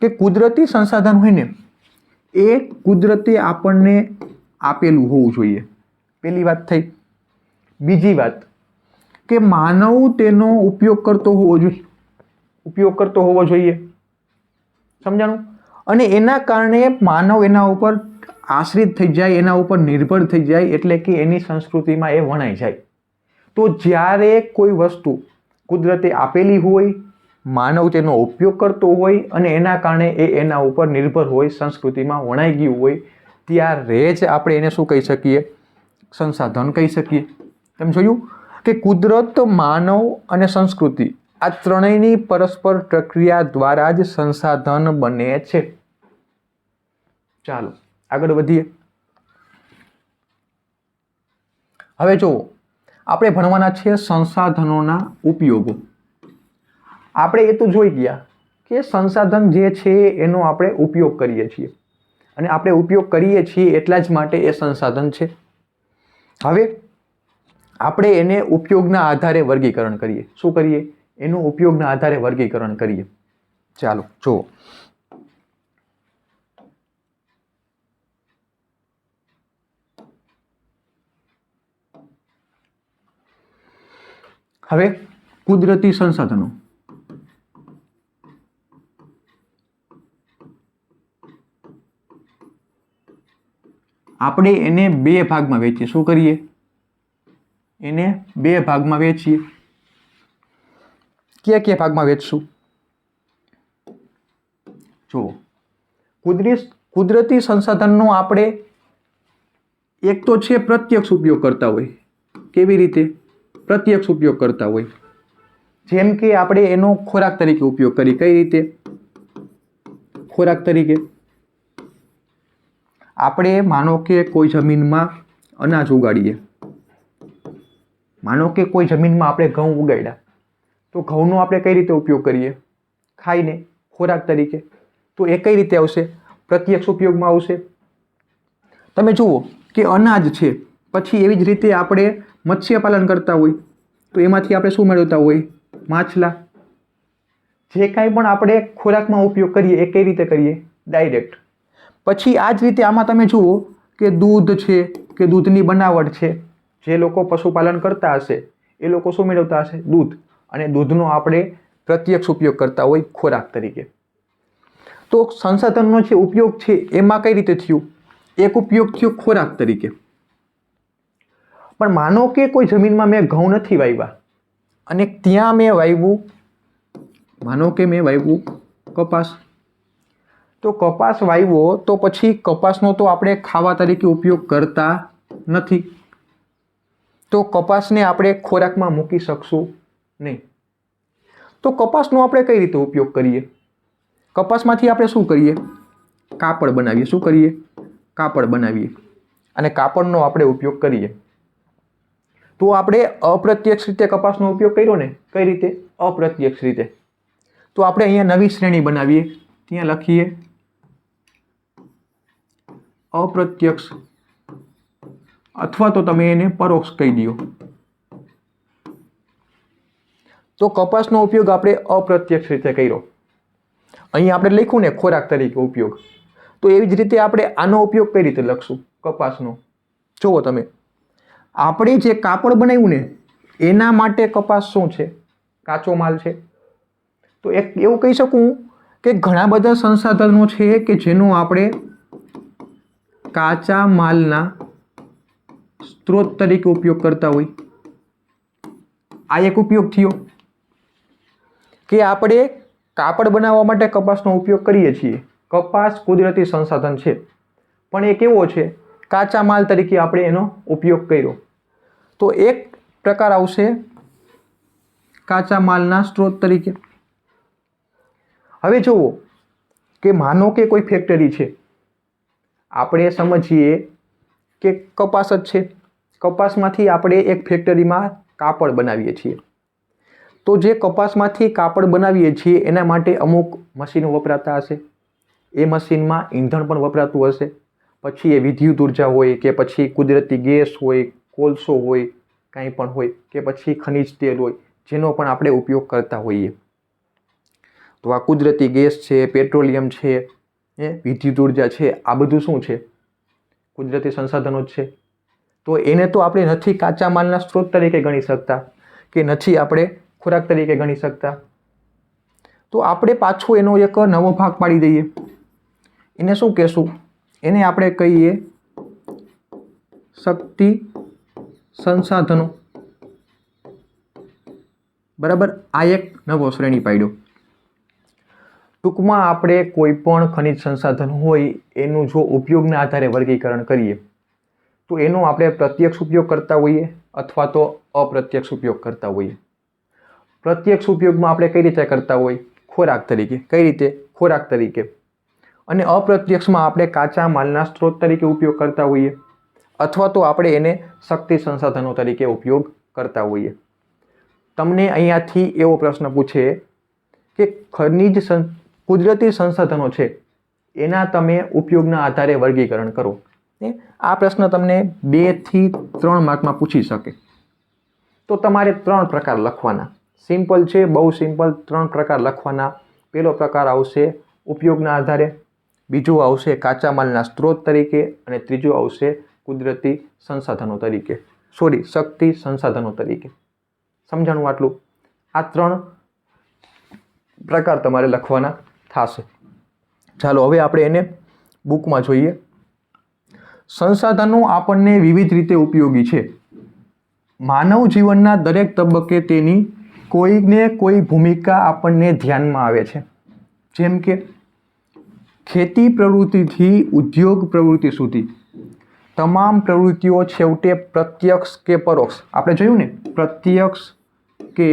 કે કુદરતી સંસાધન હોય ને એ કુદરતે આપણને આપેલું હોવું જોઈએ, પહેલી વાત થઈ. બીજી વાત કે માનવ તેનો ઉપયોગ કરતો હોવો જોઈએ. સમજાણું? અને એના કારણે માનવ એના ઉપર આશ્રિત થઈ જાય, એના ઉપર નિર્ભર થઈ જાય, એટલે કે એની સંસ્કૃતિમાં એ વણાઈ જાય. તો જ્યારે કોઈ વસ્તુ કુદરતે આપેલી હોય, માનવ તેનો ઉપયોગ કરતો હોય અને એના કારણે એ એના ઉપર નિર્ભર હોય, સંસ્કૃતિમાં વણાઈ ગયું હોય, ત્યારે જ આપણે એને શું કહી શકીએ? સંસાધન કહી શકીએ. તમે જોયું કે કુદરત, માનવ અને સંસ્કૃતિ આ ત્રણેયની પરસ્પર પ્રક્રિયા દ્વારા જ સંસાધન બને છે. ચાલો આગળ વધીએ. હવે જુઓ, આપણે ભણવાના છે સંસાધનોના ઉપયોગો. આપણે એ તો જોઈ ગયા કે સંસાધન જે છે એનો આપણે ઉપયોગ કરીએ છીએ, અને આપણે ઉપયોગ કરીએ છીએ એટલા જ માટે એ સંસાધન છે. હવે આપણે એને ઉપયોગના આધારે વર્ગીકરણ કરીએ. શું કરીએ? એનું ઉપયોગના આધારે વર્ગીકરણ કરીએ. ચાલો જુઓ. હવે કુદરતી સંસાધનો. આપણે એને બે ભાગમાં વહેંચીએ. શું કરીએ? એને બે ભાગમાં વહેંચીએ. કયા કયા ભાગમાં વહેંચશું? જુઓ, કુદરતી સંસાધનનો આપણે એક તો છે પ્રત્યક્ષ ઉપયોગ કરતા હોય. કેવી રીતે? પ્રત્યક્ષ ઉપયોગ કરતા હોય. જેમ કે આપણે એનો ખોરાક તરીકે ઉપયોગ કરીએ. કઈ રીતે? ખોરાક તરીકે આપણે માનો કે કોઈ જમીનમાં અનાજ ઉગાડીએ. માનો કે કોઈ જમીનમાં આપણે ઘઉં ઉગાડ્યા, તો ઘઉંનો આપણે કઈ રીતે ઉપયોગ કરીએ? ખાઈને, ખોરાક તરીકે. તો એ કઈ રીતે આવશે? પ્રત્યક્ષ ઉપયોગમાં આવશે. તમે જુઓ કે અનાજ છે, પછી એવી જ રીતે આપણે મત્સ્યપાલન કરતા હોય, તો એમાંથી આપણે શું મેળવતા હોય? માછલા. જે કાંઈ પણ આપણે ખોરાકમાં ઉપયોગ કરીએ એ કઈ રીતે કરીએ? ડાયરેક્ટ. પછી આ જ રીતે આમાં તમે જુઓ કે દૂધ છે કે દૂધની બનાવટ છે, જે લોકો પશુપાલન કરતા હશે એ લોકો શું મેળવતા હશે? દૂધ. અને દૂધનો આપણે પ્રત્યક્ષ ઉપયોગ કરતા હોય ખોરાક તરીકે. તો સંસાધનનો જે ઉપયોગ છે એમાં કઈ રીતે થયું? એક ઉપયોગ થયો ખોરાક તરીકે. પણ માનો કે કોઈ જમીનમાં મેં ઘઉં નથી વાવ્યા અને ત્યાં મેં વાવ્યું, માનો કે મેં વાવ્યું કપાસ. તો કપાસ વાવ્યો તો પછી કપાસનો તો આપણે ખાવા તરીકે ઉપયોગ કરતા નથી. તો કપાસને આપણે ખોરાકમાં મૂકી શકશું નહીં. તો કપાસનો આપણે કઈ રીતે ઉપયોગ કરીએ? કપાસમાંથી આપણે શું કરીએ? કાપડ બનાવીએ. શું કરીએ? કાપડ બનાવીએ. અને કાપડનો આપણે ઉપયોગ કરીએ. તો આપણે અપ્રત્યક્ષ રીતે કપાસનો ઉપયોગ કર્યો ને. કઈ રીતે? અપ્રત્યક્ષ રીતે. તો આપણે અહીંયા નવી શ્રેણી બનાવીએ. ત્યાં લખીએ અપ્રત્યક્ષ, અથવા તો તમે એને પરોક્ષ કહી દો. તો કપાસનો ઉપયોગ આપણે અપ્રત્યક્ષ રીતે કર્યો. અહીંયા આપણે લખ્યું ને ખોરાક તરીકે ઉપયોગ. તો એવી જ રીતે આપણે આનો ઉપયોગ કઈ રીતે લખશું? કપાસનો. જુઓ તમે, આપણે જે કાપડ બનાવ્યું ને એના માટે કપાસ શું છે? કાચો માલ છે. તો એક એવું કહી શકું કે ઘણા બધા સંસાધનો છે કે જેનો આપણે કાચા માલના સ્ત્રોત તરીકે ઉપયોગ કરતા હોય. આ એક ઉપયોગ થયો કે આપણે કાપડ બનાવવા માટે કપાસનો ઉપયોગ કરીએ છીએ. કપાસ કુદરતી સંસાધન છે, પણ એ કેવો છે? કાચા માલ તરીકે આપણે એનો ઉપયોગ કર્યો. તો એક પ્રકાર આવશે કાચા માલના સ્ત્રોત તરીકે. હવે જુઓ કે માનો કે કોઈ ફેક્ટરી છે, આપણે સમજીએ કે કપાસ જ છે. કપાસમાંથી આપણે એક ફેક્ટરીમાં કાપડ બનાવીએ છીએ. તો જે કપાસમાંથી કાપડ બનાવીએ છીએ એના માટે અમુક મશીનો વપરાતા હશે. એ મશીનમાં ઈંધણ પણ વપરાતું હશે. પછી એ વિદ્યુત ઉર્જા હોય કે પછી કુદરતી ગેસ હોય, કોલસો હોય, કાંઈ પણ હોય કે પછી ખનિજ તેલ હોય જેનો પણ આપણે ઉપયોગ કરતા હોઈએ. તો આ કુદરતી ગેસ છે, પેટ્રોલિયમ છે, વિદ્યુત ઉર્જા છે, આ બધું શું છે? કુદરતી સંસાધનો જ છે. તો એને તો આપણે નથી કાચા માલના સ્ત્રોત તરીકે ગણી શકતા કે નથી આપણે ખોરાક તરીકે ગણી શકતા. તો આપણે પાછો એનો એક નવો ભાગ પાડી દઈએ. એને શું કહેશું? એને આપણે કહીએ શક્તિ સંસાધનો. બરાબર, આ એક નવો શ્રેણી પાડ્યો. ટૂંકમાં આપણે કોઈ પણ ખનિજ સંસાધન હોય એનું જો ઉપયોગના આધારે વર્ગીકરણ કરીએ તો એનો આપણે પ્રત્યક્ષ ઉપયોગ કરતા હોઈએ અથવા તો અપ્રત્યક્ષ ઉપયોગ કરતા હોઈએ. પ્રત્યક્ષ ઉપયોગમાં આપણે કઈ રીતે કરતા હોય? ખોરાક તરીકે. કઈ રીતે? ખોરાક તરીકે. અને અપ્રત્યક્ષમાં આપણે કાચા માલના સ્ત્રોત તરીકે ઉપયોગ કરતા હોઈએ અથવા તો આપણે એને શક્તિ સંસાધનો તરીકે ઉપયોગ કરતા હોઈએ. તમને અહીંયાથી એવો પ્રશ્ન પૂછે કે કુદરતી સંસાધનો છે એના તમે ઉપયોગના આધારે વર્ગીકરણ કરો. આ પ્રશ્ન તમને 2 થી 3 માર્કમાં પૂછી શકે. તો તમારે 3 પ્રકાર લખવાના. સિમ્પલ છે, બહુ સિમ્પલ. 3 પ્રકાર લખવાના. પહેલો પ્રકાર આવશે ઉપયોગના આધારે, બીજો આવશે કાચા માલના સ્ત્રોત તરીકે અને ત્રીજો આવશે કુદરતી સંસાધનો તરીકે. શક્તિ સંસાધનો તરીકે. સમજાણું આટલું? આ 3 પ્રકાર તમારે લખવાના થશે. ચાલો હવે આપણે એને બુકમાં જોઈએ. સંસાધનો આપણને વિવિધ રીતે ઉપયોગી છે. માનવ જીવનના દરેક તબક્કે તેની કોઈને કોઈ ભૂમિકા આપણને ધ્યાનમાં આવે છે. જેમ કે ખેતી પ્રવૃત્તિથી ઉદ્યોગ પ્રવૃત્તિ સુધી તમામ પ્રવૃત્તિઓ છેવટે પ્રત્યક્ષ કે પરોક્ષ, આપણે જોયું ને, પ્રત્યક્ષ કે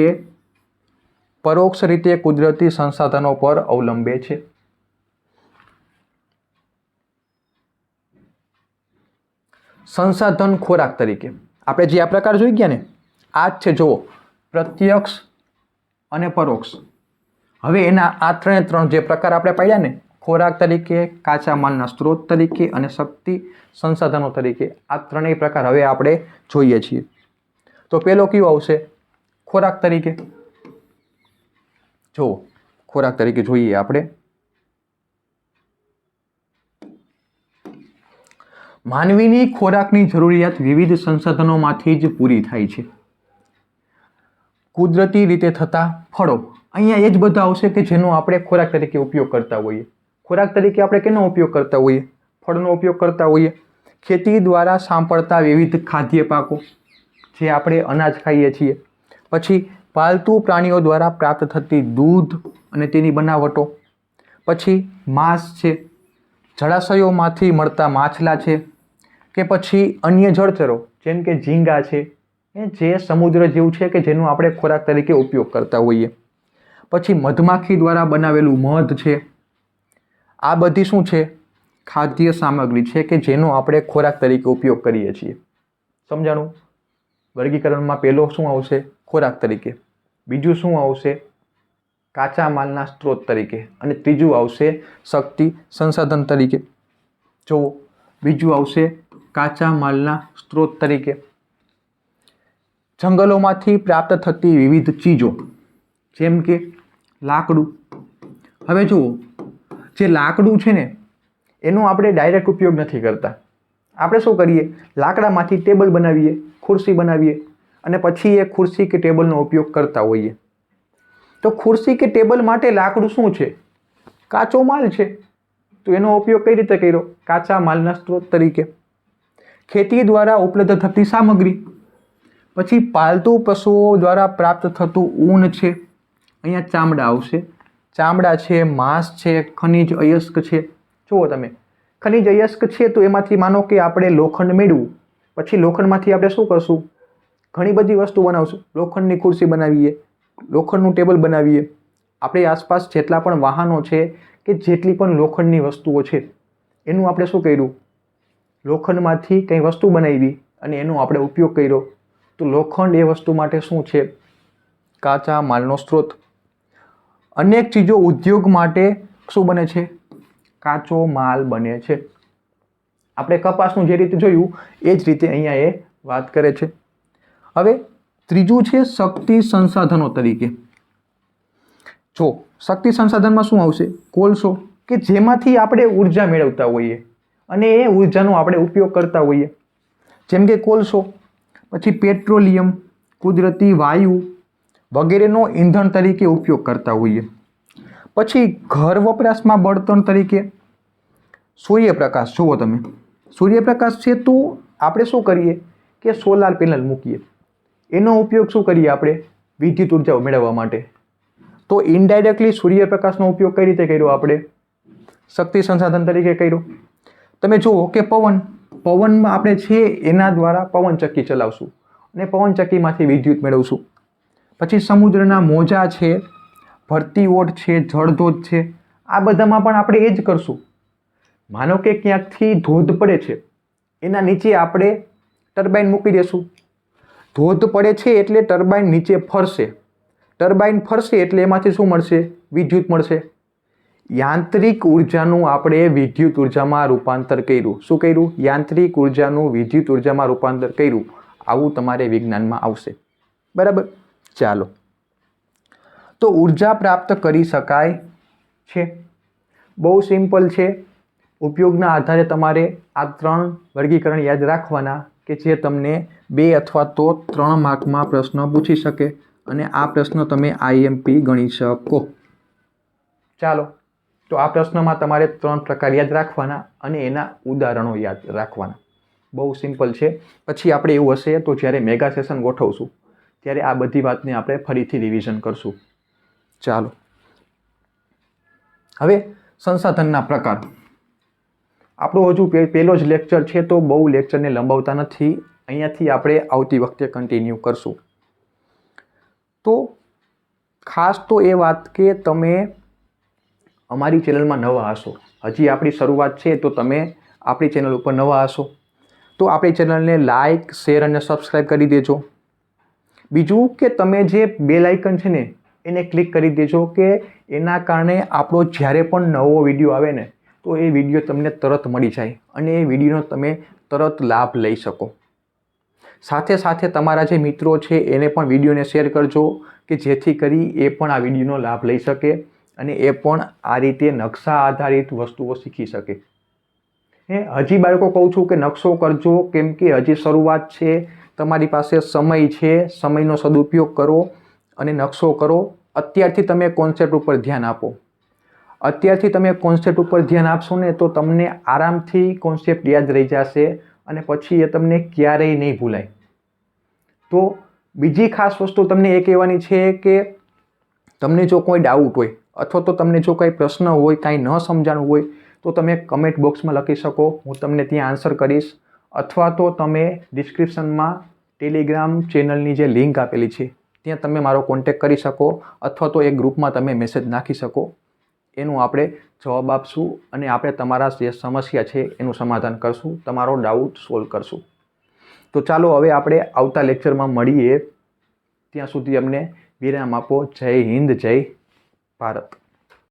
પરોક્ષ રીતે કુદરતી સંસાધનો પર અવલંબે છે. સંસાધન ખોરાક તરીકે આપણે જે આ પ્રકાર જોઈ ગયા ને, આ જ છે. જુઓ, પ્રત્યક્ષ અને પરોક્ષ. હવે એના આ 3 જે પ્રકાર આપણે પાડ્યા ને, ખોરાક તરીકે, કાચા માલના સ્ત્રોત તરીકે અને શક્તિ સંસાધનો તરીકે, આ 3 પ્રકાર હવે આપણે જોઈએ છીએ. તો પેલો કયો આવશે? ખોરાક તરીકે. જો ખોરાક તરીકે જોઈએ આપણે. માનવીની ખોરાકની જરૂરિયાત વિવિધ સંસાધનોમાંથી જ પૂરી થાય છે. કુદરતી રીતે થતા ફળો, અહીંયા એ જ બધા આવશે કે જેનો આપણે ખોરાક તરીકે ઉપયોગ કરતા હોઈએ. ખોરાક તરીકે આપણે કેનો ઉપયોગ કરતા હોઈએ? ફળનો ઉપયોગ કરતા હોઈએ. ખેતી દ્વારા સાંપડતા વિવિધ ખાદ્ય પાકો, જે આપણે અનાજ ખાઈએ છીએ. પછી પાલતુ પ્રાણીઓ દ્વારા પ્રાપ્ત થતી દૂધ અને તેની બનાવટો. પછી માંસ છે, જળાશયોમાંથી મળતા માછલા છે, કે પછી અન્ય જળચરો જેમ કે ઝીંગા છે, જે સમુદ્ર જેવું છે કે જેનો આપણે ખોરાક તરીકે ઉપયોગ કરતા હોઈએ. પછી મધમાખી દ્વારા બનાવેલું મધ છે. આ બધી શું છે? ખાદ્ય સામગ્રી છે કે જેનો આપણે ખોરાક તરીકે ઉપયોગ કરીએ છીએ. સમજાણું? વર્ગીકરણમાં પહેલો શું આવશે? ખોરાક તરીકે. બીજું શું આવશે? કાચા માલના સ્ત્રોત તરીકે. અને ત્રીજું આવશે શક્તિ સંસાધન તરીકે. જુઓ, બીજું આવશે કાચા માલના સ્ત્રોત તરીકે. જંગલોમાંથી પ્રાપ્ત થતી વિવિધ ચીજો જેમ કે લાકડું. હવે જુઓ, જે લાકડું છે ને એનો આપણે ડાયરેક્ટ ઉપયોગ નથી કરતા. આપણે શું કરીએ? લાકડામાંથી ટેબલ બનાવીએ, ખુરશી બનાવીએ અને પછી એ ખુરશી કે ટેબલનો ઉપયોગ કરતા હોઈએ. તો ખુરશી કે ટેબલ માટે લાકડું શું છે? કાચો માલ છે. તો એનો ઉપયોગ કઈ રીતે કર્યો? કાચા માલના સ્ત્રોત તરીકે. ખેતી દ્વારા ઉપલબ્ધ થતી સામગ્રી. પછી પાલતુ પશુઓ દ્વારા પ્રાપ્ત થતું ઊન છે. અહીંયા ચામડા આવશે. ચામડા છે, માંસ છે, ખનિજ અયસ્ક છે. જુઓ તમે, ખનિજ અયસ્ક છે તો એમાંથી માનો કે આપણે લોખંડ મેળવું, પછી લોખંડમાંથી આપણે શું કરશું? ઘણી બધી વસ્તુ બનાવશું. લોખંડની ખુરશી બનાવીએ, લોખંડનું ટેબલ બનાવીએ. આપણી આસપાસ જેટલા પણ વાહનો છે કે જેટલી પણ લોખંડની વસ્તુઓ છે એનું આપણે શું કર્યું? લોખંડમાંથી કંઈ વસ્તુ બનાવી અને એનો આપણે ઉપયોગ કર્યો. તો લોખંડ એ વસ્તુ માટે શું છે? કાચા માલનો સ્ત્રોત. અનેક ચીજો ઉદ્યોગ માટે શું બને છે? કાચો માલ બને છે. આપણે કપાસનું જે રીતે જોયું એ જ રીતે અહીંયા એ વાત કરે છે. હવે ત્રીજું છે શક્તિ સંસાધનો તરીકે. જો શક્તિ સંસાધનમાં શું આવશે? કોલસો, કે જેમાંથી આપણે ઉર્જા મેળવતા હોઈએ અને એ ઉર્જાનો આપણે ઉપયોગ કરતા હોઈએ, જેમ કે કોલસો. પછી પેટ્રોલિયમ, કુદરતી વાયુ વગેરેનો ઈંધણ તરીકે ઉપયોગ કરતા હોઈએ. પછી ઘર વપરાશમાં બળતણ તરીકે સૂર્યપ્રકાશ. જુઓ તમે, સૂર્યપ્રકાશ છે તો આપણે શું કરીએ કે સોલાર પેનલ મૂકીએ, એનો ઉપયોગ શું કરીએ આપણે? વિદ્યુત ઉર્જા મેળવવા માટે. તો ઇનડાયરેક્ટલી સૂર્યપ્રકાશનો ઉપયોગ કઈ રીતે કર્યો આપણે? શક્તિ સંસાધન તરીકે કર્યો. તમે જુઓ કે પવનમાં આપણે છે એના દ્વારા પવનચક્કી ચલાવશું અને પવનચક્કીમાંથી વિદ્યુત મેળવશું. પછી સમુદ્રના મોજા છે, ભરતી ઓટ છે, જળધોધ છે, આ બધામાં પણ આપણે એ જ કરશું. માનો કે ક્યાંકથી ધોધ પડે છે, એના નીચે આપણે ટર્બાઇન મૂકી દેશું. ધોધ પડે છે એટલે ટર્બાઇન નીચે ફરશે, ટર્બાઇન ફરશે એટલે એમાંથી શું મળશે? વિદ્યુત મળશે. યાંત્રિક ઉર્જાનું આપણે વિદ્યુત ઉર્જામાં રૂપાંતર કર્યું. શું કર્યું? યાંત્રિક ઉર્જાનું વિદ્યુત ઉર્જામાં રૂપાંતર કર્યું. આવું તમારે વિજ્ઞાનમાં આવશે. બરાબર. ચાલો, તો ઉર્જા પ્રાપ્ત કરી શકાય છે. બહુ સિમ્પલ છે. ઉપયોગના આધારે તમારે આ 3 વર્ગીકરણ યાદ રાખવાના કે જે તમને 2 અથવા તો 3 માર્કમાં પ્રશ્ન પૂછી શકે અને આ પ્રશ્ન તમે IMP ગણી શકો. ચાલો, તો આ પ્રશ્નમાં તમારે 3 પ્રકાર યાદ રાખવાના અને એના ઉદાહરણો યાદ રાખવાના. બહુ સિમ્પલ છે. પછી આપણે એવું હશે તો જ્યારે મેગા સેશન ગોઠવશું ત્યારે આ બધી વાતને આપણે ફરીથી રિવિઝન કરશું. ચાલો, હવે સંસાધનના પ્રકાર. આપણો હજુ પહેલો જ લેક્ચર છે તો બહુ લેક્ચરને લંબાવતા નથી. અહીંયાથી આપણે આવતી વખતે કન્ટિન્યુ કરશું. તો ખાસ તો એ વાત કે તમે અમારી ચેનલમાં નવા હશો, હજી આપણી શરૂઆત છે તો તમે આપણી ચેનલ ઉપર નવા હશો તો આપણી ચેનલને લાઇક, શેર અને સબસ્ક્રાઈબ કરી દેજો. બીજું કે તમે જે બેલ આઇકન છે ને એને ક્લિક કરી દેજો કે એના કારણે આપણો જ્યારે પણ નવો વિડીયો આવે ને તો એ વિડીયો તમને તરત મળી જાય અને એ વિડીયોનો તમે તરત લાભ લઈ શકો. સાથે સાથે તમારા જે મિત્રો છે એને પણ વિડીયોને શેર કરજો કે જેથી કરી એ પણ આ વિડીયોનો લાભ લઈ શકે અને એ પણ આ રીતે નકશા આધારિત વસ્તુઓ શીખી શકે. હજી બાળકો કહું છું કે નકશો કરજો, કેમ કે હજી શરૂઆત છે, તમારી પાસે સમય છે, સમયનો સદુપયોગ કરો અને નકશો કરો. અત્યારથી તમે કોન્સેપ્ટ ઉપર ધ્યાન આપો. અત્યારથી તમે કોન્સેપ્ટ ઉપર ધ્યાન આપશો ને તો તમને આરામથી કોન્સેપ્ટ યાદ રહી જશે અને પછી એ તમને ક્યારેય નહીં ભૂલાય. તો બીજી ખાસ વસ્તુ તમને એ કહેવાની છે કે તમને જો કોઈ ડાઉટ હોય અથવા તો તમને જો કંઈ પ્રશ્ન હોય, કાંઈ ન સમજાણું હોય તો તમે કમેન્ટ બોક્સમાં લખી શકો, હું તમને ત્યાં આન્સર કરીશ. અથવા તો તમે ડિસ્ક્રિપ્શનમાં ટેલિગ્રામ ચેનલની જે લિંક આપેલી છે ત્યાં તમે મારો કોન્ટેક્ટ કરી શકો અથવા તો એ ગ્રુપમાં તમે મેસેજ નાખી શકો. એનું આપણે જવાબ આપશું અને આપણે તમારા જે સમસ્યા છે એનું સમાધાન કરશું, તમારો ડાઉટ સોલ્વ કરશું. તો ચાલો હવે આપણે આવતા લેક્ચરમાં મળીએ. ત્યાં સુધી અમને વિરામ આપો. જય હિન્દ, જય ભારત.